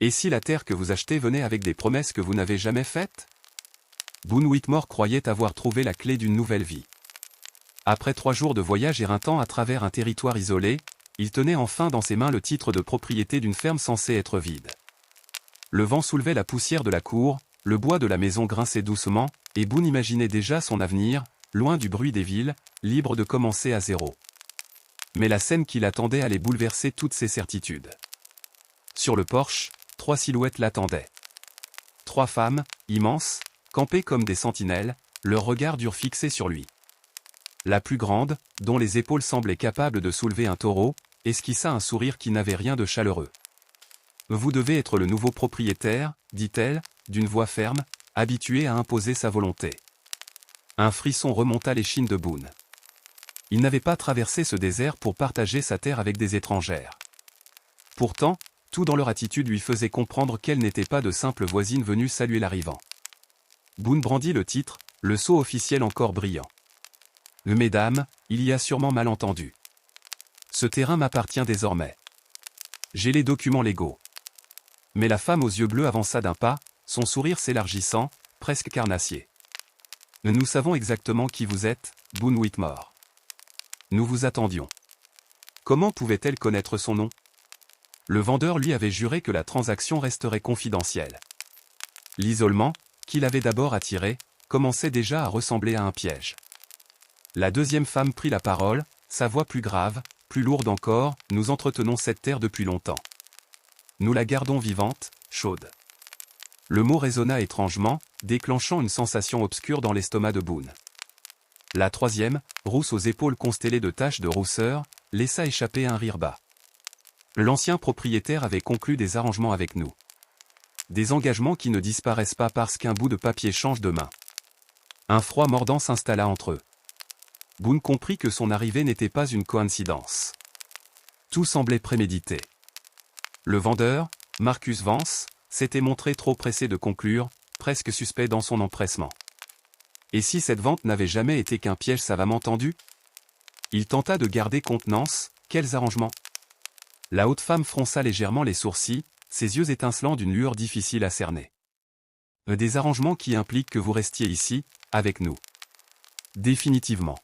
Et si la terre que vous achetez venait avec des promesses que vous n'avez jamais faites? Boone Whitmore croyait avoir trouvé la clé d'une nouvelle vie. Après 3 jours de voyage éreintant à travers un territoire isolé, il tenait enfin dans ses mains le titre de propriété d'une ferme censée être vide. Le vent soulevait la poussière de la cour, le bois de la maison grinçait doucement, et Boone imaginait déjà son avenir, loin du bruit des villes, libre de commencer à zéro. Mais la scène qui l'attendait allait bouleverser toutes ses certitudes. Sur le porche, 3 silhouettes l'attendaient. 3 femmes, immenses, campées comme des sentinelles, leurs regards durs fixés sur lui. La plus grande, dont les épaules semblaient capables de soulever un taureau, esquissa un sourire qui n'avait rien de chaleureux. « Vous devez être le nouveau propriétaire, dit-elle, d'une voix ferme, habituée à imposer sa volonté. » Un frisson remonta l'échine de Boone. Il n'avait pas traversé ce désert pour partager sa terre avec des étrangères. Pourtant, tout dans leur attitude lui faisait comprendre qu'elles n'étaient pas de simples voisines venues saluer l'arrivant. Boone brandit le titre, le sceau officiel encore brillant. « Mesdames, il y a sûrement malentendu. Ce terrain m'appartient désormais. J'ai les documents légaux. » Mais la femme aux yeux bleus avança d'un pas, son sourire s'élargissant, presque carnassier. « Nous savons exactement qui vous êtes, Boone Whitmore. Nous vous attendions. » Comment pouvait-elle connaître son nom? Le vendeur lui avait juré que la transaction resterait confidentielle. L'isolement, qui l'avait d'abord attiré, commençait déjà à ressembler à un piège. La deuxième femme prit la parole, sa voix plus grave, plus lourde encore. « Nous entretenons cette terre depuis longtemps. Nous la gardons vivante, chaude. » Le mot résonna étrangement, déclenchant une sensation obscure dans l'estomac de Boone. La troisième, rousse aux épaules constellées de taches de rousseur, laissa échapper un rire bas. L'ancien propriétaire avait conclu des arrangements avec nous. Des engagements qui ne disparaissent pas parce qu'un bout de papier change de main. Un froid mordant s'installa entre eux. Boone comprit que son arrivée n'était pas une coïncidence. Tout semblait prémédité. Le vendeur, Marcus Vance, s'était montré trop pressé de conclure, presque suspect dans son empressement. Et si cette vente n'avait jamais été qu'un piège savamment tendu? Il tenta de garder contenance. Quels arrangements? La haute femme fronça légèrement les sourcils, ses yeux étincelant d'une lueur difficile à cerner. Des arrangements qui impliquent que vous restiez ici, avec nous. Définitivement.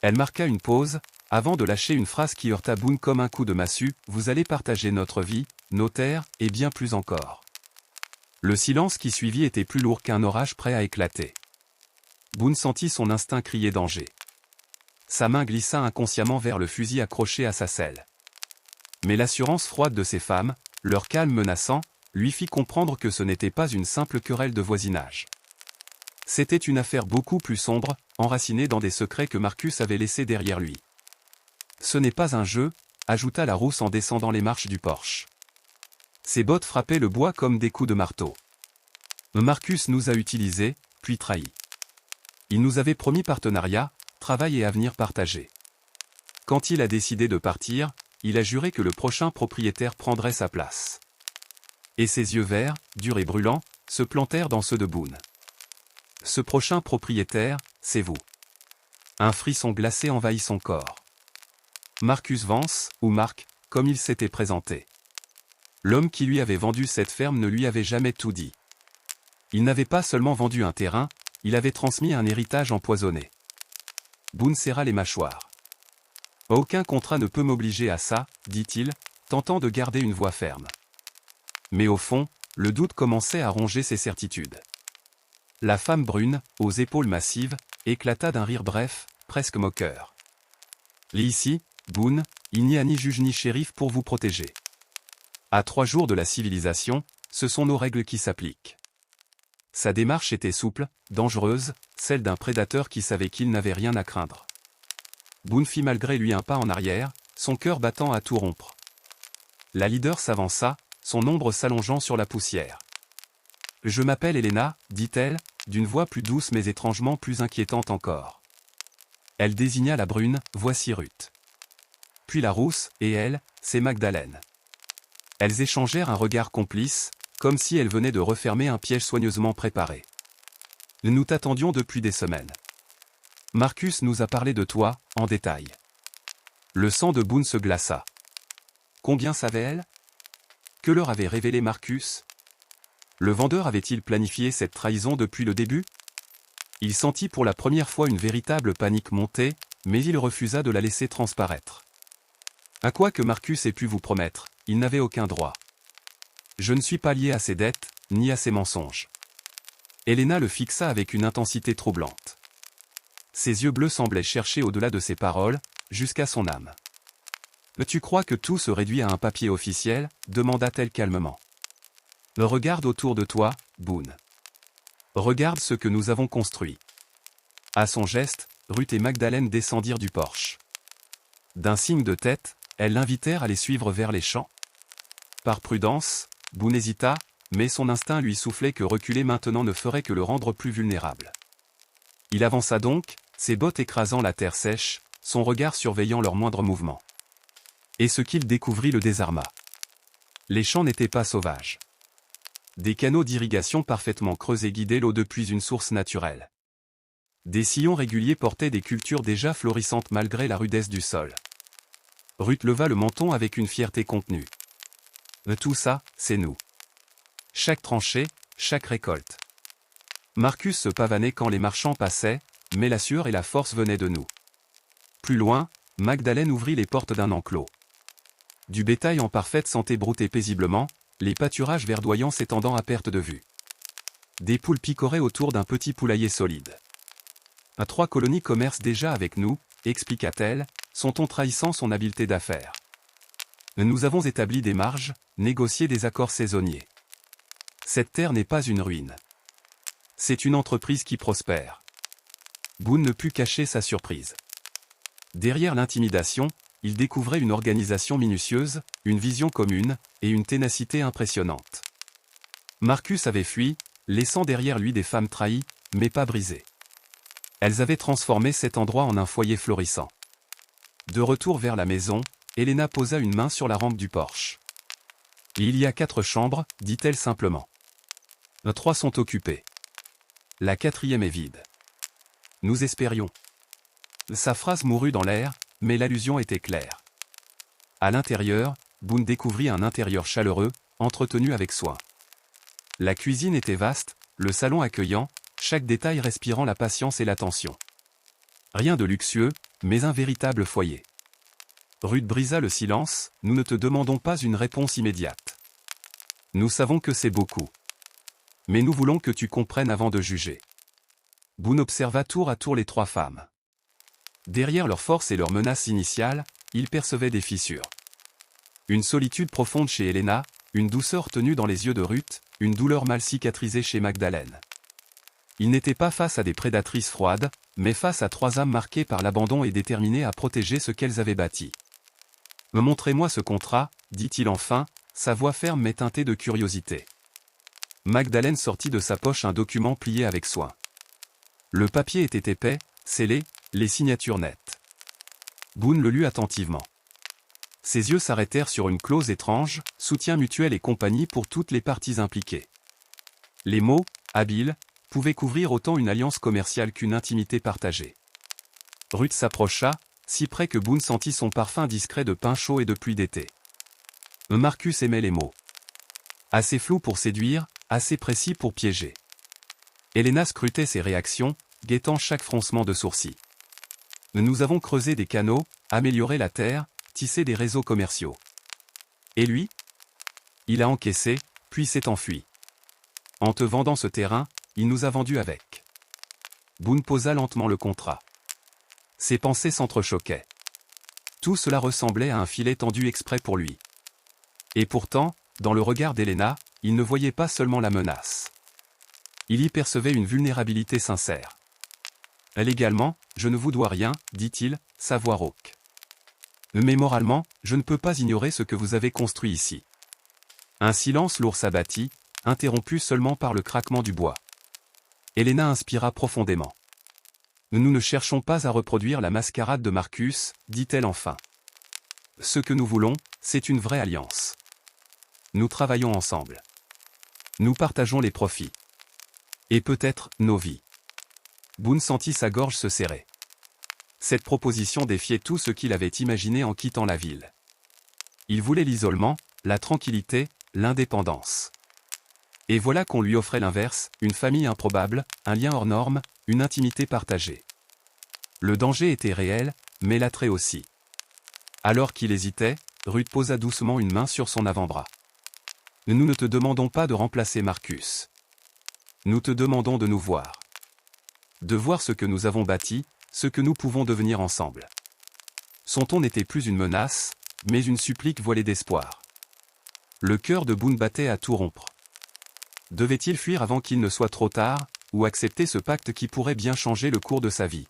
Elle marqua une pause, avant de lâcher une phrase qui heurta Boone comme un coup de massue. Vous allez partager notre vie, nos terres, et bien plus encore. Le silence qui suivit était plus lourd qu'un orage prêt à éclater. Boone sentit son instinct crier danger. Sa main glissa inconsciemment vers le fusil accroché à sa selle. Mais l'assurance froide de ces femmes, leur calme menaçant, lui fit comprendre que ce n'était pas une simple querelle de voisinage. C'était une affaire beaucoup plus sombre, enracinée dans des secrets que Marcus avait laissés derrière lui. « Ce n'est pas un jeu », ajouta la rousse en descendant les marches du porche. Ses bottes frappaient le bois comme des coups de marteau. « Marcus nous a utilisés, puis trahis. Il nous avait promis partenariat, travail et avenir partagé. Quand il a décidé de partir, il a juré que le prochain propriétaire prendrait sa place. » Et ses yeux verts, durs et brûlants, se plantèrent dans ceux de Boone. « Ce prochain propriétaire, c'est vous. » Un frisson glacé envahit son corps. Marcus Vance, ou Marc, comme il s'était présenté. L'homme qui lui avait vendu cette ferme ne lui avait jamais tout dit. Il n'avait pas seulement vendu un terrain, il avait transmis un héritage empoisonné. Boone serra les mâchoires. « Aucun contrat ne peut m'obliger à ça, dit-il, tentant de garder une voix ferme. Mais au fond, le doute commençait à ronger ses certitudes. La femme brune, aux épaules massives, éclata d'un rire bref, presque moqueur. « Ici, Boone, il n'y a ni juge ni shérif pour vous protéger. À 3 jours de la civilisation, ce sont nos règles qui s'appliquent. » Sa démarche était souple, dangereuse, celle d'un prédateur qui savait qu'il n'avait rien à craindre. Boone fit malgré lui un pas en arrière, son cœur battant à tout rompre. La leader s'avança, son ombre s'allongeant sur la poussière. « Je m'appelle Helena, dit-elle, d'une voix plus douce mais étrangement plus inquiétante encore. Elle désigna la brune, voici Ruth. Puis la rousse, et elle, c'est Magdalene. Elles échangèrent un regard complice, comme si elles venaient de refermer un piège soigneusement préparé. Nous t'attendions depuis des semaines. Marcus nous a parlé de toi, en détail. Le sang de Boone se glaça. Combien savait-elle? Que leur avait révélé Marcus? Le vendeur avait-il planifié cette trahison depuis le début? Il sentit pour la première fois une véritable panique monter, mais il refusa de la laisser transparaître. À quoi que Marcus ait pu vous promettre, il n'avait aucun droit. Je ne suis pas lié à ses dettes, ni à ses mensonges. Helena le fixa avec une intensité troublante. Ses yeux bleus semblaient chercher au-delà de ses paroles, jusqu'à son âme. « Tu crois que tout se réduit à un papier officiel ?» demanda-t-elle calmement. « Regarde autour de toi, Boone. Regarde ce que nous avons construit. » À son geste, Ruth et Magdalene descendirent du porche. D'un signe de tête, elles l'invitèrent à les suivre vers les champs. Par prudence, Boone hésita, mais son instinct lui soufflait que reculer maintenant ne ferait que le rendre plus vulnérable. Il avança donc, ses bottes écrasant la terre sèche, son regard surveillant leurs moindres mouvements. Et ce qu'il découvrit le désarma. Les champs n'étaient pas sauvages. Des canaux d'irrigation parfaitement creusés guidaient l'eau depuis une source naturelle. Des sillons réguliers portaient des cultures déjà florissantes malgré la rudesse du sol. Ruth leva le menton avec une fierté contenue. Tout ça, c'est nous. Chaque tranchée, chaque récolte. Marcus se pavanait quand les marchands passaient, mais la sueur et la force venaient de nous. Plus loin, Magdalene ouvrit les portes d'un enclos. Du bétail en parfaite santé broutait paisiblement, les pâturages verdoyants s'étendant à perte de vue. Des poules picoraient autour d'un petit poulailler solide. « 3 colonies commercent déjà avec nous », expliqua-t-elle, son ton trahissant son habileté d'affaires. « Nous avons établi des marges, négocié des accords saisonniers. Cette terre n'est pas une ruine. C'est une entreprise qui prospère. » Boone ne put cacher sa surprise. Derrière l'intimidation, il découvrait une organisation minutieuse, une vision commune, et une ténacité impressionnante. Marcus avait fui, laissant derrière lui des femmes trahies, mais pas brisées. Elles avaient transformé cet endroit en un foyer florissant. De retour vers la maison, Helena posa une main sur la rampe du porche. « Il y a 4 chambres, dit-elle simplement. 3 sont occupées. La 4e est vide. Nous espérions. » Sa phrase mourut dans l'air, mais l'allusion était claire. À l'intérieur, Boone découvrit un intérieur chaleureux, entretenu avec soin. La cuisine était vaste, le salon accueillant, chaque détail respirant la patience et l'attention. Rien de luxueux, mais un véritable foyer. Ruth brisa le silence, « Nous ne te demandons pas une réponse immédiate. Nous savons que c'est beaucoup. Mais nous voulons que tu comprennes avant de juger. » Boone observa tour à tour les 3 femmes. Derrière leur force et leur menace initiale, il percevait des fissures. Une solitude profonde chez Helena, une douceur tenue dans les yeux de Ruth, une douleur mal cicatrisée chez Magdalene. Il n'était pas face à des prédatrices froides, mais face à 3 âmes marquées par l'abandon et déterminées à protéger ce qu'elles avaient bâti. « Montrez-moi ce contrat, » dit-il enfin, sa voix ferme mais teintée de curiosité. Magdalene sortit de sa poche un document plié avec soin. Le papier était épais, scellé, les signatures nettes. Boone le lut attentivement. Ses yeux s'arrêtèrent sur une clause étrange, soutien mutuel et compagnie pour toutes les parties impliquées. Les mots, habiles, pouvaient couvrir autant une alliance commerciale qu'une intimité partagée. Ruth s'approcha, si près que Boone sentit son parfum discret de pain chaud et de pluie d'été. Marcus aimait les mots. Assez flous pour séduire, assez précis pour piéger. Helena scrutait ses réactions, guettant chaque froncement de sourcils. Nous avons creusé des canaux, amélioré la terre, tissé des réseaux commerciaux. Et lui? Il a encaissé, puis s'est enfui. En te vendant ce terrain, il nous a vendus avec. Boone posa lentement le contrat. Ses pensées s'entrechoquaient. Tout cela ressemblait à un filet tendu exprès pour lui. Et pourtant, dans le regard d'Helena, il ne voyait pas seulement la menace. Il y percevait une vulnérabilité sincère. « Légalement, je ne vous dois rien, dit-il, sa voix rauque. Mais moralement, je ne peux pas ignorer ce que vous avez construit ici. » Un silence lourd s'abattit, interrompu seulement par le craquement du bois. Helena inspira profondément. « Nous ne cherchons pas à reproduire la mascarade de Marcus, dit-elle enfin. Ce que nous voulons, c'est une vraie alliance. Nous travaillons ensemble. Nous partageons les profits. Et peut-être, nos vies. » Boone sentit sa gorge se serrer. Cette proposition défiait tout ce qu'il avait imaginé en quittant la ville. Il voulait l'isolement, la tranquillité, l'indépendance. Et voilà qu'on lui offrait l'inverse, une famille improbable, un lien hors norme, une intimité partagée. Le danger était réel, mais l'attrait aussi. Alors qu'il hésitait, Ruth posa doucement une main sur son avant-bras. Nous ne te demandons pas de remplacer Marcus. Nous te demandons de nous voir. De voir ce que nous avons bâti, ce que nous pouvons devenir ensemble. Son ton n'était plus une menace, mais une supplique voilée d'espoir. Le cœur de Boone battait à tout rompre. Devait-il fuir avant qu'il ne soit trop tard, ou accepter ce pacte qui pourrait bien changer le cours de sa vie?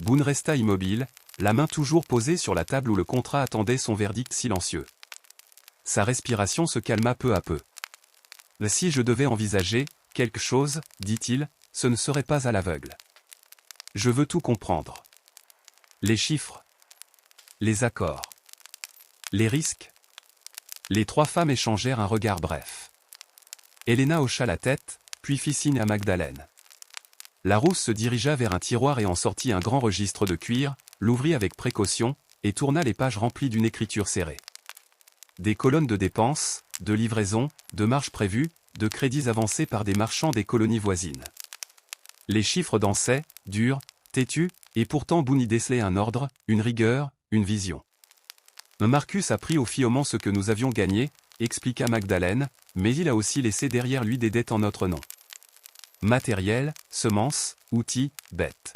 Boone resta immobile, la main toujours posée sur la table où le contrat attendait son verdict silencieux. Sa respiration se calma peu à peu. « Si je devais envisager quelque chose, dit-il, ce ne serait pas à l'aveugle. Je veux tout comprendre. Les chiffres. Les accords. Les risques. » Les trois femmes échangèrent un regard bref. Helena hocha la tête, puis fit signe à Magdalene. La rousse se dirigea vers un tiroir et en sortit un grand registre de cuir, l'ouvrit avec précaution, et tourna les pages remplies d'une écriture serrée. Des colonnes de dépenses, de livraisons, de marges prévues, de crédits avancés par des marchands des colonies voisines. Les chiffres dansaient, durs, têtus, et pourtant Boone y décelait un ordre, une rigueur, une vision. Marcus a pris au fiaument ce que nous avions gagné, expliqua Magdalene, mais il a aussi laissé derrière lui des dettes en notre nom. Matériel, semences, outils, bêtes.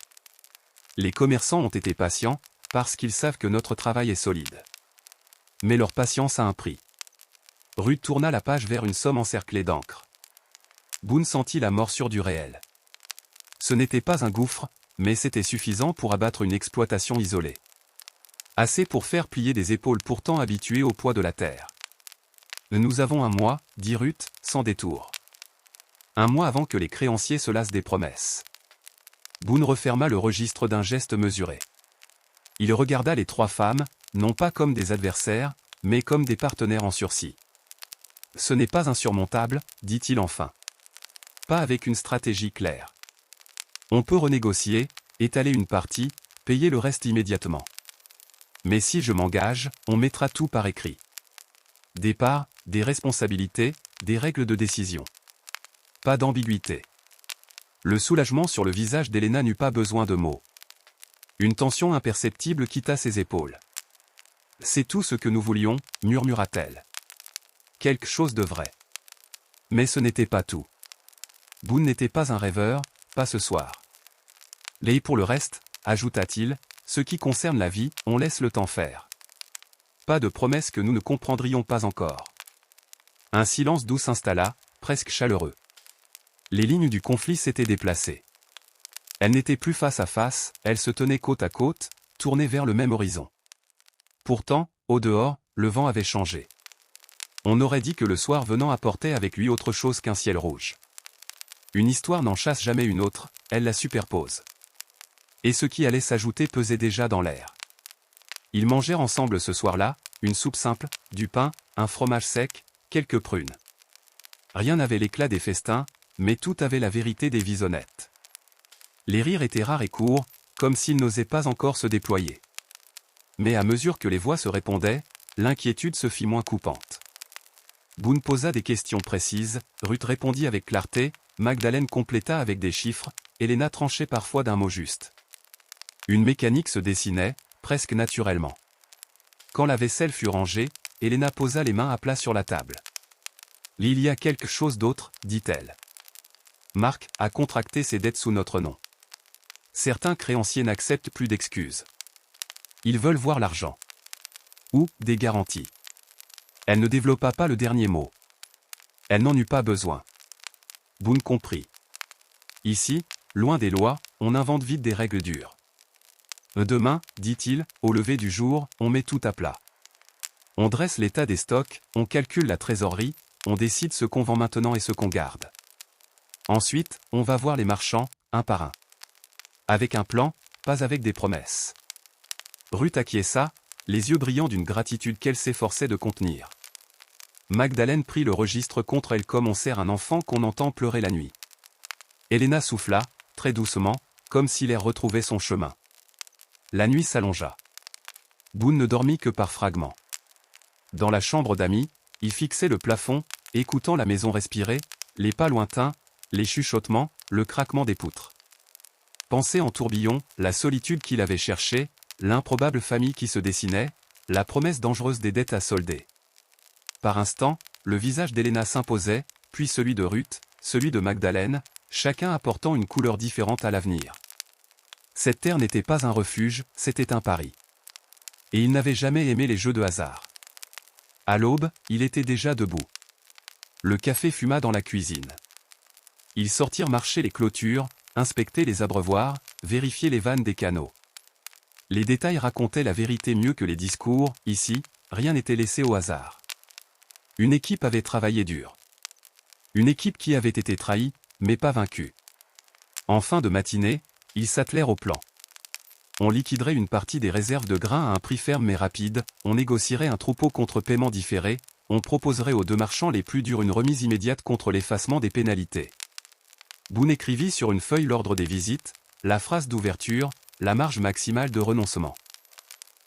Les commerçants ont été patients, parce qu'ils savent que notre travail est solide. Mais leur patience a un prix. Ruth tourna la page vers une somme encerclée d'encre. Boone sentit la morsure du réel. Ce n'était pas un gouffre, mais c'était suffisant pour abattre une exploitation isolée. Assez pour faire plier des épaules pourtant habituées au poids de la terre. Nous avons un mois, dit Ruth, sans détour. Un mois avant que les créanciers se lassent des promesses. Boone referma le registre d'un geste mesuré. Il regarda les trois femmes, non pas comme des adversaires, mais comme des partenaires en sursis. Ce n'est pas insurmontable, dit-il enfin. Pas avec une stratégie claire. On peut renégocier, étaler une partie, payer le reste immédiatement. Mais si je m'engage, on mettra tout par écrit. Des parts, des responsabilités, des règles de décision. Pas d'ambiguïté. Le soulagement sur le visage d'Helena n'eut pas besoin de mots. Une tension imperceptible quitta ses épaules. « C'est tout ce que nous voulions », murmura-t-elle. Quelque chose de vrai. Mais ce n'était pas tout. Boone n'était pas un rêveur, pas ce soir. Et pour le reste, ajouta-t-il, ce qui concerne la vie, on laisse le temps faire. Pas de promesses que nous ne comprendrions pas encore. Un silence doux s'installa, presque chaleureux. Les lignes du conflit s'étaient déplacées. Elles n'étaient plus face à face, elles se tenaient côte à côte, tournées vers le même horizon. Pourtant, au dehors, le vent avait changé. On aurait dit que le soir venant apportait avec lui autre chose qu'un ciel rouge. Une histoire n'en chasse jamais une autre, elle la superpose. Et ce qui allait s'ajouter pesait déjà dans l'air. Ils mangèrent ensemble ce soir-là, une soupe simple, du pain, un fromage sec, quelques prunes. Rien n'avait l'éclat des festins, mais tout avait la vérité des vies honnêtes. Les rires étaient rares et courts, comme s'ils n'osaient pas encore se déployer. Mais à mesure que les voix se répondaient, l'inquiétude se fit moins coupante. Boone posa des questions précises, Ruth répondit avec clarté, Magdalene compléta avec des chiffres, Helena tranchait parfois d'un mot juste. Une mécanique se dessinait, presque naturellement. Quand la vaisselle fut rangée, Helena posa les mains à plat sur la table. « Il y a quelque chose d'autre, dit-elle. Marc a contracté ses dettes sous notre nom. Certains créanciers n'acceptent plus d'excuses. Ils veulent voir l'argent. Ou des garanties. » Elle ne développa pas le dernier mot. Elle n'en eut pas besoin. Boone comprit. Ici, loin des lois, on invente vite des règles dures. Demain, dit-il, au lever du jour, on met tout à plat. On dresse l'état des stocks, on calcule la trésorerie, on décide ce qu'on vend maintenant et ce qu'on garde. Ensuite, on va voir les marchands, un par un. Avec un plan, pas avec des promesses. Ruth acquiesça, les yeux brillants d'une gratitude qu'elle s'efforçait de contenir. Magdalene prit le registre contre elle comme on serre un enfant qu'on entend pleurer la nuit. Helena souffla, très doucement, comme si l'air retrouvait son chemin. La nuit s'allongea. Boone ne dormit que par fragments. Dans la chambre d'amis, Il fixait le plafond, écoutant la maison respirer, les pas lointains, les chuchotements, le craquement des poutres. Pensée en tourbillon, la solitude qu'il avait cherchée, l'improbable famille qui se dessinait, la promesse dangereuse des dettes à solder. Par instants, le visage d'Helena s'imposait, puis celui de Ruth, celui de Magdalene, chacun apportant une couleur différente à l'avenir. Cette terre n'était pas un refuge, c'était un pari. Et il n'avait jamais aimé les jeux de hasard. À l'aube, il était déjà debout. Le café fuma dans la cuisine. Ils sortirent marcher les clôtures, inspecter les abreuvoirs, vérifier les vannes des canaux. Les détails racontaient la vérité mieux que les discours, ici, rien n'était laissé au hasard. Une équipe avait travaillé dur. Une équipe qui avait été trahie, mais pas vaincue. En fin de matinée, ils s'attelèrent au plan. On liquiderait une partie des réserves de grains à un prix ferme mais rapide, on négocierait un troupeau contre paiement différé, on proposerait aux deux marchands les plus durs une remise immédiate contre l'effacement des pénalités. Boone écrivit sur une feuille l'ordre des visites, la phrase d'ouverture, la marge maximale de renoncement.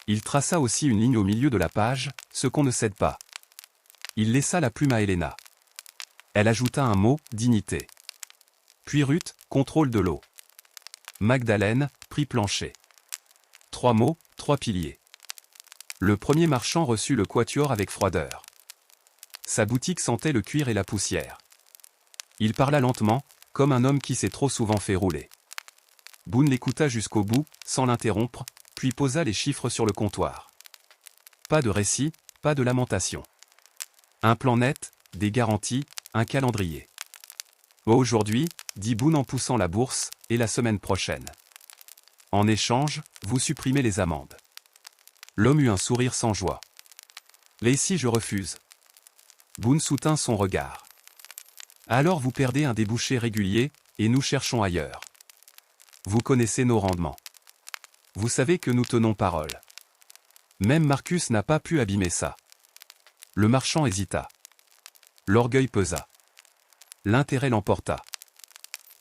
Il traça aussi une ligne au milieu de la page, ce qu'on ne cède pas. Il laissa la plume à Helena. Elle ajouta un mot, dignité. Puis Ruth, contrôle de l'eau. Magdalene, prix plancher. 3 mots, 3 piliers. Le premier marchand reçut le quatuor avec froideur. Sa boutique sentait le cuir et la poussière. Il parla lentement, comme un homme qui s'est trop souvent fait rouler. Boone l'écouta jusqu'au bout, sans l'interrompre, puis posa les chiffres sur le comptoir. Pas de récit, pas de lamentation. Un plan net, des garanties, un calendrier. Aujourd'hui, dit Boone en poussant la bourse, et la semaine prochaine. En échange, vous supprimez les amendes. L'homme eut un sourire sans joie. Et si je refuse? Boone soutint son regard. Alors vous perdez un débouché régulier, et nous cherchons ailleurs. Vous connaissez nos rendements. Vous savez que nous tenons parole. Même Marcus n'a pas pu abîmer ça. Le marchand hésita. L'orgueil pesa. L'intérêt l'emporta.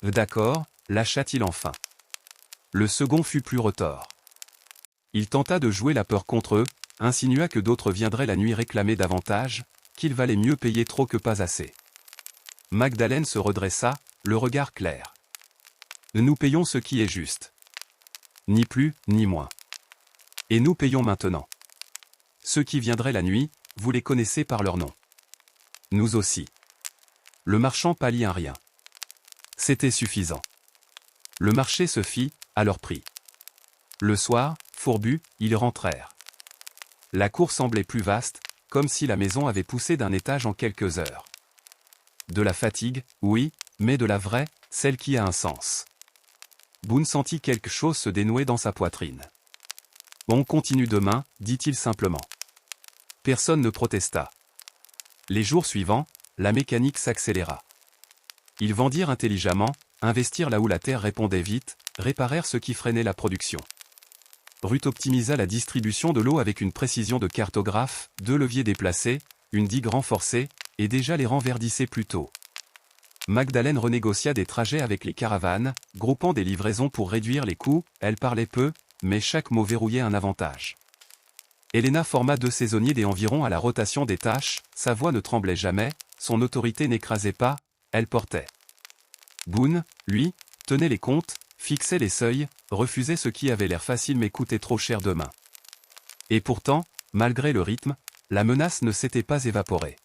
D'accord, lâcha-t-il enfin. Le second fut plus retors. Il tenta de jouer la peur contre eux, insinua que d'autres viendraient la nuit réclamer davantage, qu'il valait mieux payer trop que pas assez. Magdalene se redressa, le regard clair. Nous payons ce qui est juste. Ni plus, ni moins. Et nous payons maintenant. Ceux qui viendraient la nuit, vous les connaissez par leur nom. Nous aussi. Le marchand pâlit un rien. C'était suffisant. Le marché se fit, à leur prix. Le soir, fourbus, ils rentrèrent. La cour semblait plus vaste, comme si la maison avait poussé d'un étage en quelques heures. De la fatigue, oui, mais de la vraie, celle qui a un sens. Boone sentit quelque chose se dénouer dans sa poitrine. On continue demain, dit-il simplement. Personne ne protesta. Les jours suivants, la mécanique s'accéléra. Ils vendirent intelligemment, investirent là où la terre répondait vite, réparèrent ce qui freinait la production. Ruth optimisa la distribution de l'eau avec une précision de cartographe, 2 leviers déplacés, une digue renforcée, et déjà les rangs verdissaient plus tôt. Magdalene renégocia des trajets avec les caravanes, groupant des livraisons pour réduire les coûts, elle parlait peu, mais chaque mot verrouillait un avantage. Helena forma 2 saisonniers des environs à la rotation des tâches, sa voix ne tremblait jamais, son autorité n'écrasait pas, elle portait. Boone, lui, tenait les comptes, fixait les seuils, refusait ce qui avait l'air facile mais coûtait trop cher demain. Et pourtant, malgré le rythme, la menace ne s'était pas évaporée.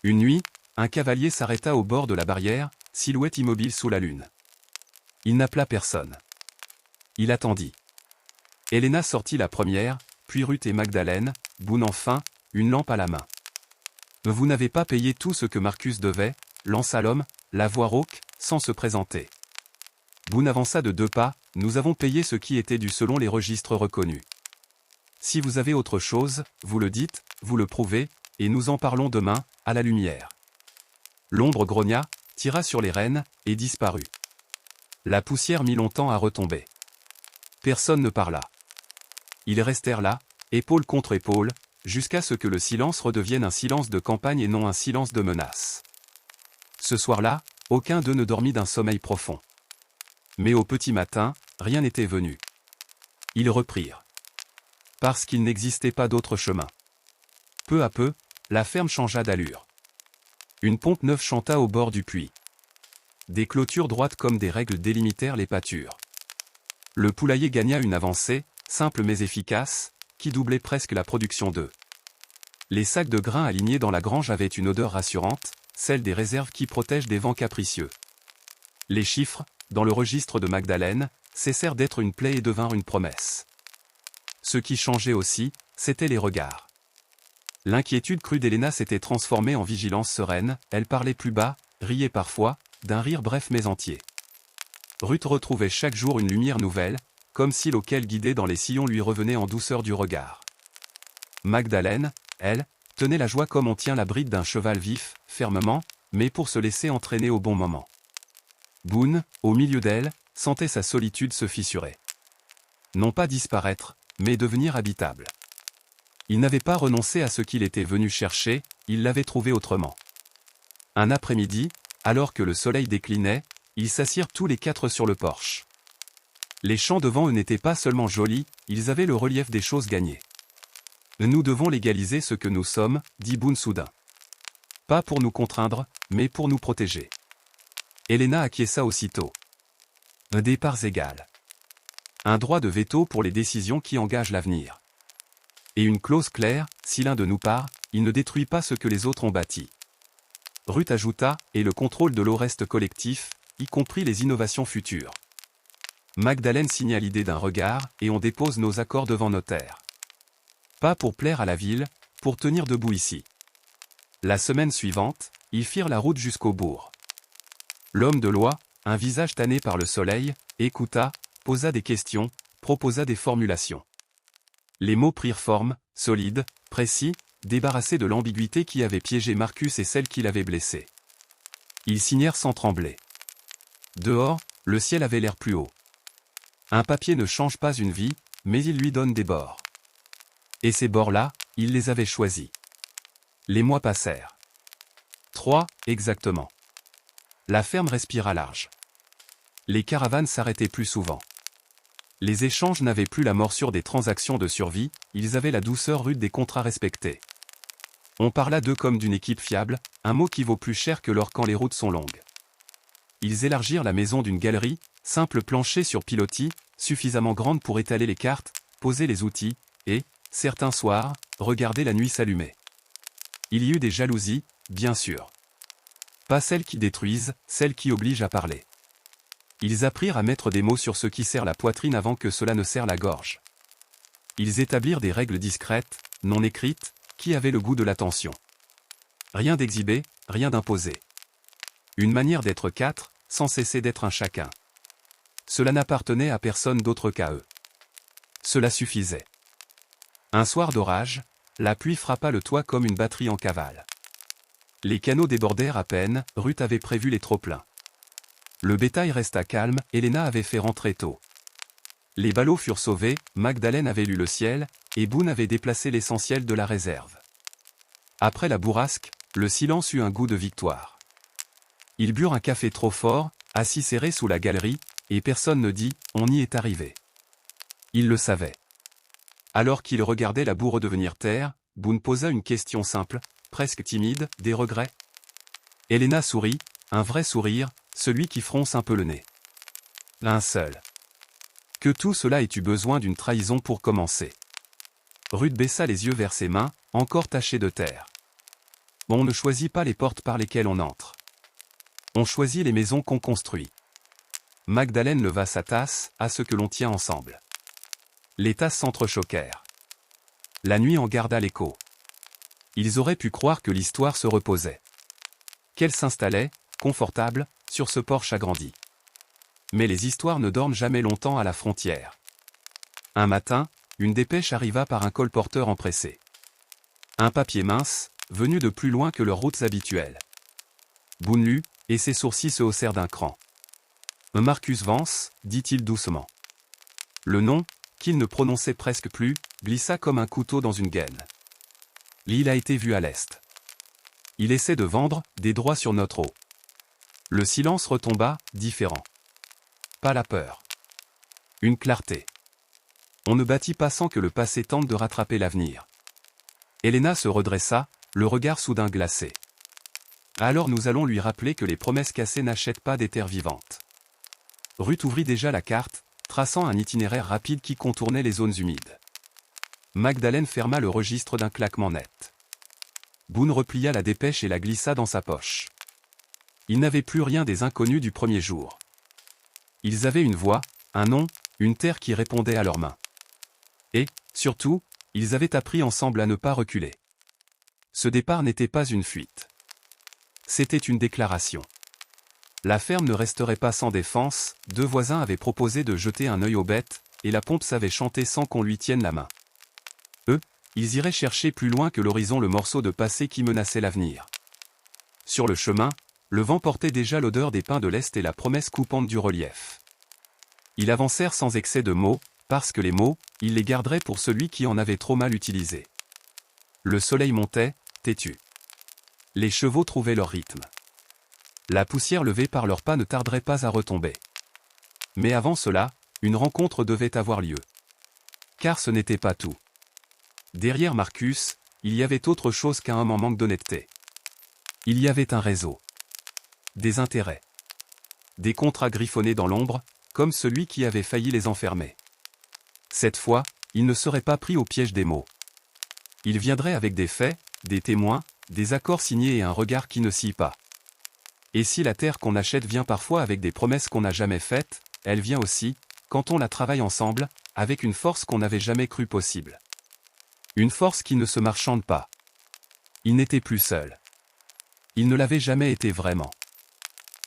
Une nuit, un cavalier s'arrêta au bord de la barrière, silhouette immobile sous la lune. Il n'appela personne. Il attendit. Helena sortit la première, puis Ruth et Magdalene, Boone enfin, une lampe à la main. Vous n'avez pas payé tout ce que Marcus devait, lança l'homme, la voix rauque, sans se présenter. Boone avança de 2 pas, nous avons payé ce qui était dû selon les registres reconnus. Si vous avez autre chose, vous le dites, vous le prouvez, et nous en parlons demain, à la lumière. L'ombre grogna, tira sur les rênes, et disparut. La poussière mit longtemps à retomber. Personne ne parla. Ils restèrent là, épaule contre épaule, jusqu'à ce que le silence redevienne un silence de campagne et non un silence de menace. Ce soir-là, aucun d'eux ne dormit d'un sommeil profond. Mais au petit matin, rien n'était venu. Ils reprirent. Parce qu'il n'existait pas d'autre chemin. Peu à peu, la ferme changea d'allure. Une pompe neuve chanta au bord du puits. Des clôtures droites comme des règles délimitèrent les pâtures. Le poulailler gagna une avancée, simple mais efficace, qui doublait presque la production d'œufs. Les sacs de grains alignés dans la grange avaient une odeur rassurante, celle des réserves qui protègent des vents capricieux. Les chiffres, dans le registre de Magdalene, cessèrent d'être une plaie et devinrent une promesse. Ce qui changeait aussi, c'étaient les regards. L'inquiétude crue d'Helena s'était transformée en vigilance sereine, elle parlait plus bas, riait parfois, d'un rire bref mais entier. Ruth retrouvait chaque jour une lumière nouvelle, comme si l'eau qu'elle guidait dans les sillons lui revenait en douceur du regard. Magdalene, elle, tenait la joie comme on tient la bride d'un cheval vif, fermement, mais pour se laisser entraîner au bon moment. Boone, au milieu d'elle, sentait sa solitude se fissurer. Non pas disparaître, mais devenir habitable. Il n'avait pas renoncé à ce qu'il était venu chercher, il l'avait trouvé autrement. Un après-midi, alors que le soleil déclinait, ils s'assirent tous les quatre sur le porche. Les champs devant eux n'étaient pas seulement jolis, ils avaient le relief des choses gagnées. Nous devons légaliser ce que nous sommes, dit Boone soudain. Pas pour nous contraindre, mais pour nous protéger. Helena acquiesça aussitôt. Des parts égales. Un droit de veto pour les décisions qui engagent l'avenir. Et une clause claire, si l'un de nous part, il ne détruit pas ce que les autres ont bâti. Ruth ajouta, et le contrôle de l'eau reste collectif, y compris les innovations futures. Magdalene signa l'idée d'un regard, et on dépose nos accords devant notaire. Pas pour plaire à la ville, pour tenir debout ici. La semaine suivante, ils firent la route jusqu'au bourg. L'homme de loi, un visage tanné par le soleil, écouta, posa des questions, proposa des formulations. Les mots prirent forme, solides, précis, débarrassés de l'ambiguïté qui avait piégé Marcus et celle qui l'avait blessé. Ils signèrent sans trembler. Dehors, le ciel avait l'air plus haut. Un papier ne change pas une vie, mais il lui donne des bords. Et ces bords-là, il les avait choisis. Les mois passèrent. 3, exactement. La ferme respira large. Les caravanes s'arrêtaient plus souvent. Les échanges n'avaient plus la morsure des transactions de survie, ils avaient la douceur rude des contrats respectés. On parla d'eux comme d'une équipe fiable, un mot qui vaut plus cher que l'or quand les routes sont longues. Ils élargirent la maison d'une galerie, simple plancher sur pilotis, suffisamment grande pour étaler les cartes, poser les outils, et, certains soirs, regarder la nuit s'allumer. Il y eut des jalousies, bien sûr. Pas celles qui détruisent, celles qui obligent à parler. Ils apprirent à mettre des mots sur ce qui serre la poitrine avant que cela ne serre la gorge. Ils établirent des règles discrètes, non écrites, qui avaient le goût de l'attention. Rien d'exhibé, rien d'imposé. Une manière d'être quatre, sans cesser d'être un chacun. Cela n'appartenait à personne d'autre qu'à eux. Cela suffisait. Un soir d'orage, la pluie frappa le toit comme une batterie en cavale. Les canaux débordèrent à peine, Ruth avait prévu les trop-pleins. Le bétail resta calme, Helena avait fait rentrer tôt. Les ballots furent sauvés, Magdalene avait lu le ciel, et Boone avait déplacé l'essentiel de la réserve. Après la bourrasque, le silence eut un goût de victoire. Ils burent un café trop fort, assis serrés sous la galerie, et personne ne dit « on y est arrivé ». Ils le savaient. Alors qu'ils regardaient la boue redevenir terre, Boone posa une question simple, presque timide, des regrets. Helena sourit, un vrai sourire, celui qui fronce un peu le nez. Un seul. Que tout cela ait-tu besoin d'une trahison pour commencer? Ruth baissa les yeux vers ses mains, encore tachées de terre. On ne choisit pas les portes par lesquelles on entre. On choisit les maisons qu'on construit. Magdalene leva sa tasse, à ce que l'on tient ensemble. Les tasses s'entrechoquèrent. La nuit en garda l'écho. Ils auraient pu croire que l'histoire se reposait. Qu'elle s'installait, confortable, sur ce porche agrandi. Mais les histoires ne dorment jamais longtemps à la frontière. Un matin, une dépêche arriva par un colporteur empressé. Un papier mince, venu de plus loin que leurs routes habituelles. Boone lut, et ses sourcils se haussèrent d'un cran. Marcus Vance, dit-il doucement. Le nom, qu'il ne prononçait presque plus, glissa comme un couteau dans une gaine. L'île a été vue à l'est. Il essaie de vendre des droits sur notre eau. Le silence retomba, différent. Pas la peur. Une clarté. On ne bâtit pas sans que le passé tente de rattraper l'avenir. Helena se redressa, le regard soudain glacé. Alors nous allons lui rappeler que les promesses cassées n'achètent pas des terres vivantes. Ruth ouvrit déjà la carte, traçant un itinéraire rapide qui contournait les zones humides. Magdalene ferma le registre d'un claquement net. Boone replia la dépêche et la glissa dans sa poche. Il n'avait plus rien des inconnus du premier jour. Ils avaient une voix, un nom, une terre qui répondait à leurs mains. Et, surtout, ils avaient appris ensemble à ne pas reculer. Ce départ n'était pas une fuite. C'était une déclaration. La ferme ne resterait pas sans défense, deux voisins avaient proposé de jeter un œil aux bêtes, et la pompe savait chanter sans qu'on lui tienne la main. Eux, ils iraient chercher plus loin que l'horizon le morceau de passé qui menaçait l'avenir. Sur le chemin, le vent portait déjà l'odeur des pins de l'Est et la promesse coupante du relief. Ils avancèrent sans excès de mots, parce que les mots, ils les garderaient pour celui qui en avait trop mal utilisé. Le soleil montait, têtu. Les chevaux trouvaient leur rythme. La poussière levée par leurs pas ne tarderait pas à retomber. Mais avant cela, une rencontre devait avoir lieu. Car ce n'était pas tout. Derrière Marcus, il y avait autre chose qu'un homme en manque d'honnêteté. Il y avait un réseau. Des intérêts. Des contrats griffonnés dans l'ombre, comme celui qui avait failli les enfermer. Cette fois, il ne serait pas pris au piège des mots. Il viendrait avec des faits, des témoins, des accords signés et un regard qui ne scie pas. Et si la terre qu'on achète vient parfois avec des promesses qu'on n'a jamais faites, elle vient aussi, quand on la travaille ensemble, avec une force qu'on n'avait jamais cru possible. Une force qui ne se marchande pas. Il n'était plus seul. Il ne l'avait jamais été vraiment.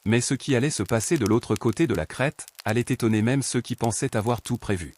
Mais ce qui allait se passer de l'autre côté de la crête, allait étonner même ceux qui pensaient avoir tout prévu.